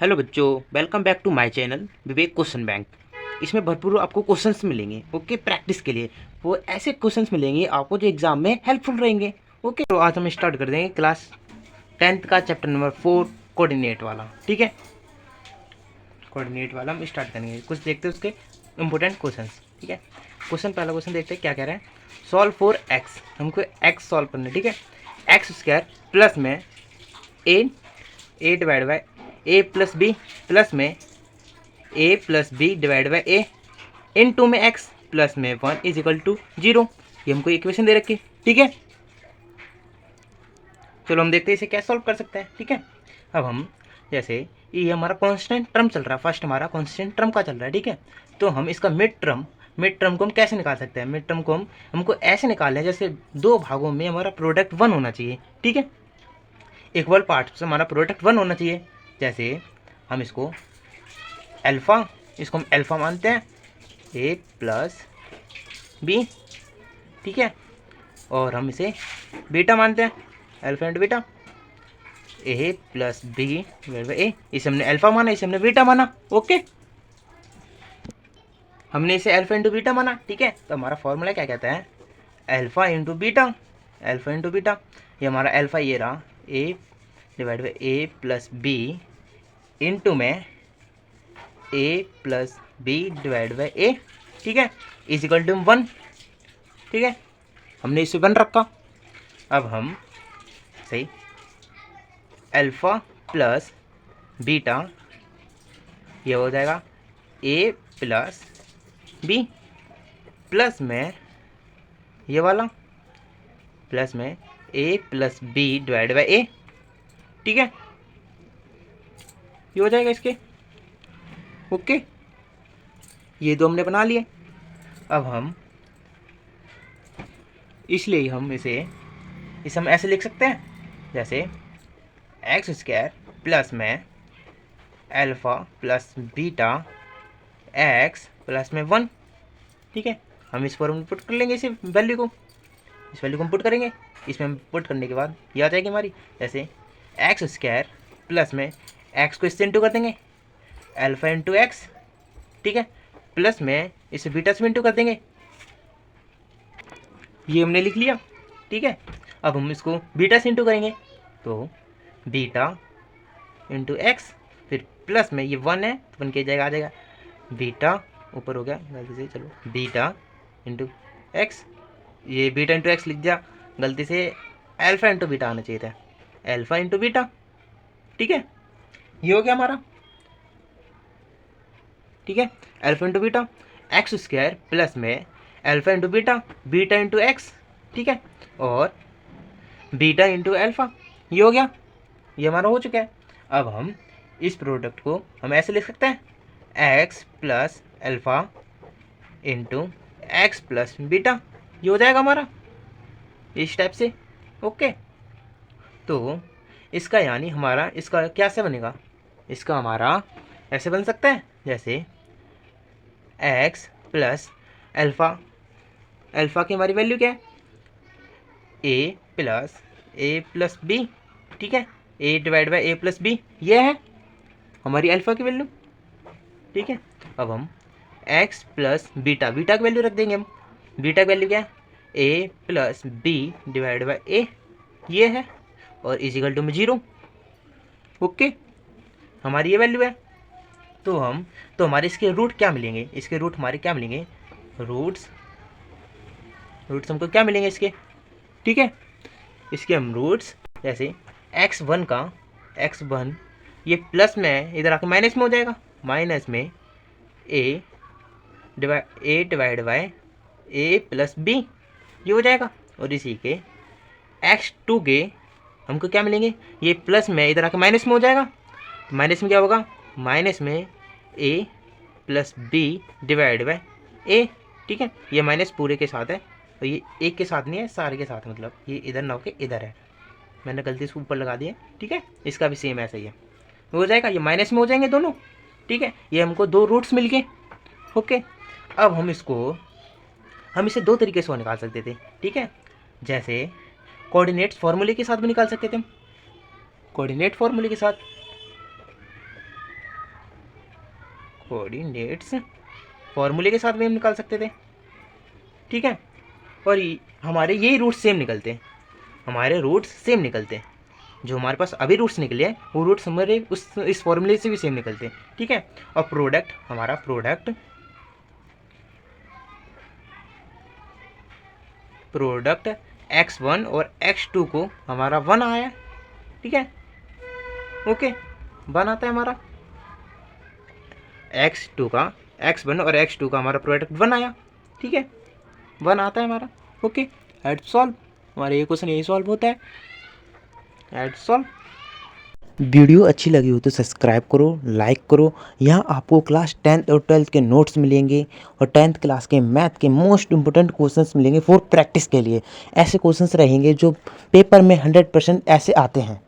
Hello बच्चों, welcome back to my channel Vivek question bank. इसमें भरपूर आपको क्वेश्चंस मिलेंगे। ओके, प्रैक्टिस के लिए वो ऐसे क्वेश्चंस मिलेंगे आपको जो एग्जाम में हेल्पफुल रहेंगे। ओके, तो आज हम स्टार्ट कर देंगे क्लास 10th का चैप्टर नंबर 4 कोऑर्डिनेट वाला। ठीक है, कोऑर्डिनेट वाला हम स्टार्ट करेंगे। कुछ देखते हैं उसके इंपॉर्टेंट क्वेश्चंस। ठीक है, पहला क्वेश्चन देखते हैं क्या कह रहे हैं। सॉल्व फॉर एक्स, हमको एक्स सॉल्व करना है। ठीक है, एक्स स्क्वायर प्लस में A divide by A plus B plus में A plus B divide by A into में एक्स प्लस में 1 इज इक्वल टू 0। ये हमको इक्वेशन दे रखी। ठीक है, चलो हम देखते हैं इसे क्या सॉल्व कर सकते हैं। ठीक है, अब हम जैसे ये हमारा कांस्टेंट टर्म चल रहा है, फर्स्ट हमारा कांस्टेंट टर्म का चल रहा है। ठीक है, तो हम इसका मिड टर्म को हम कैसे निकाल सकते हैं। मिड टर्म को हमको ऐसे निकालना है जैसे दो भागों में हमारा प्रोडक्ट 1 होना चाहिए। ठीक है, इक्वल पार्ट से हमारा प्रोडक्ट 1 होना चाहिए। जैसे हम इसको हम अल्फ़ा मानते हैं, ए प्लस बी। ठीक है, और हम इसे बीटा मानते हैं, अल्फ़ा इंटू बीटा, ए प्लस बी ए। इसे हमने अल्फ़ा माना, इसे हमने बीटा माना। ओके, हमने इसे अल्फ़ा इंटू बीटा माना। ठीक है, तो हमारा फॉर्मूला क्या कहता है, alpha into beta, alpha into beta. ये हमारा अल्फ़ा ये रहा, A divide by A plus B into में A plus B divide by A. ठीक है, इज इक्वल टू 1। ठीक है, हमने इसे 1 रखा। अब हम सही अल्फ़ा प्लस बीटा ये हो जाएगा ए प्लस बी प्लस में ये वाला प्लस में A plus B divide by A. ठीक है, ये हो जाएगा इसके। ओके, ये दो हमने बना लिए। अब हम इसलिए इसे हम ऐसे लिख सकते हैं जैसे एक्स स्क्वायर प्लस में alpha plus beta x plus में 1। ठीक है, हम इस फॉर्म में पुट कर लेंगे इस वैल्यू को हम पुट करेंगे। इसमें हम पुट करने के बाद ये आ जाएगी हमारी जैसे एक्स स्क्वायर प्लस में एक्स को इससे इंटू कर देंगे, अल्फ़ा इंटू एक्स। ठीक है, प्लस में इसे बीटा से इंटू कर देंगे। ये हमने लिख लिया। ठीक है, अब हम इसको बीटा से इंटू करेंगे तो बीटा इंटू एक्स, फिर प्लस में ये 1 है तो 1 की जगह आ जाएगा बीटा, ऊपर हो गया गलती से, चलो बीटा इंटू एक्स। ये बीटा इंटू एक्स लिख दिया गलती से, अल्फ़ा इंटू बीटा आना चाहिए था, अल्फ़ा इंटू बीटा। ठीक है, ये हो गया हमारा। ठीक है, alpha into beta X square plus में alpha into beta, beta into X. ठीक है, और बीटा इंटू अल्फ़ा, ये हो गया। ये हमारा हो चुका है। अब हम इस प्रोडक्ट को हम ऐसे लिख सकते हैं x plus alpha into x plus beta. ये हो जाएगा हमारा इस टाइप से। ओके, तो इसका यानी हमारा इसका क्या से बनेगा, इसका हमारा ऐसे बन सकता है जैसे एक्स प्लस अल्फ़ा की हमारी वैल्यू क्या है, ए प्लस बी। ठीक है, A divide by A plus B, ये है हमारी अल्फ़ा की वैल्यू। ठीक है, अब हम एक्स प्लस बीटा की वैल्यू रख देंगे हम। बीटा की वैल्यू क्या है, ए प्लस बी डिवाइड बाई ए, ये है, और इजिकल टू में 0। ओके, हमारी ये वैल्यू है। तो हमारे इसके रूट क्या मिलेंगे, इसके रूट हमारे क्या मिलेंगे, रूट्स हमको क्या मिलेंगे इसके। ठीक है, इसके हम रूट्स जैसे x1 ये प्लस में इधर आके माइनस में हो जाएगा, माइनस में A divide by A plus B, ये हो जाएगा। और इसी के x2 के हमको क्या मिलेंगे, ये प्लस में इधर आके माइनस में हो जाएगा, तो माइनस में क्या होगा, माइनस में A plus B divide by A. ठीक है, ये माइनस पूरे के साथ है और ये एक के साथ नहीं है, सारे के साथ, मतलब ये इधर ना होके इधर है, मैंने गलती से ऊपर लगा दिया। ठीक है, इसका भी सेम ऐसा ही है, हो जाएगा, ये माइनस में हो जाएंगे दोनों। ठीक है, ये हमको दो रूट्स मिल गए। ओके, अब हम इसे दो तरीके से निकाल सकते थे। ठीक है, जैसे कोऑर्डिनेट्स फार्मूले के साथ भी निकाल सकते थे हम, कोऑर्डिनेट फार्मूले के साथ। कोऑर्डिनेट्स फॉर्मूले के साथ भी हम निकाल सकते थे, ठीक है। और हमारे यही रूट्स सेम निकलते हैं, हमारे रूट्स सेम निकलते हैं, जो हमारे पास अभी रूट्स निकले हैं वो रूट्स हमारे इस फॉर्मूले से भी सेम निकलते हैं, ठीक है। और प्रोडक्ट हमारा प्रोडक्ट x1 और x2 को हमारा 1 आया, ठीक है, ओके 1 आता है हमारा x2 का, x1 और x2 का हमारा प्रोडक्ट 1 आया, ठीक है, 1 आता है हमारा, ओके। ऐड सॉल्व, हमारा ये क्वेश्चन यही सॉल्व होता है, ऐड सॉल्व। वीडियो अच्छी लगी हो तो सब्सक्राइब करो, लाइक करो। यहाँ आपको क्लास 10th और 12th के नोट्स मिलेंगे और 10th क्लास के मैथ के मोस्ट इंपोर्टेंट क्वेश्चंस मिलेंगे फॉर प्रैक्टिस के लिए। ऐसे क्वेश्चंस रहेंगे जो पेपर में 100% ऐसे आते हैं।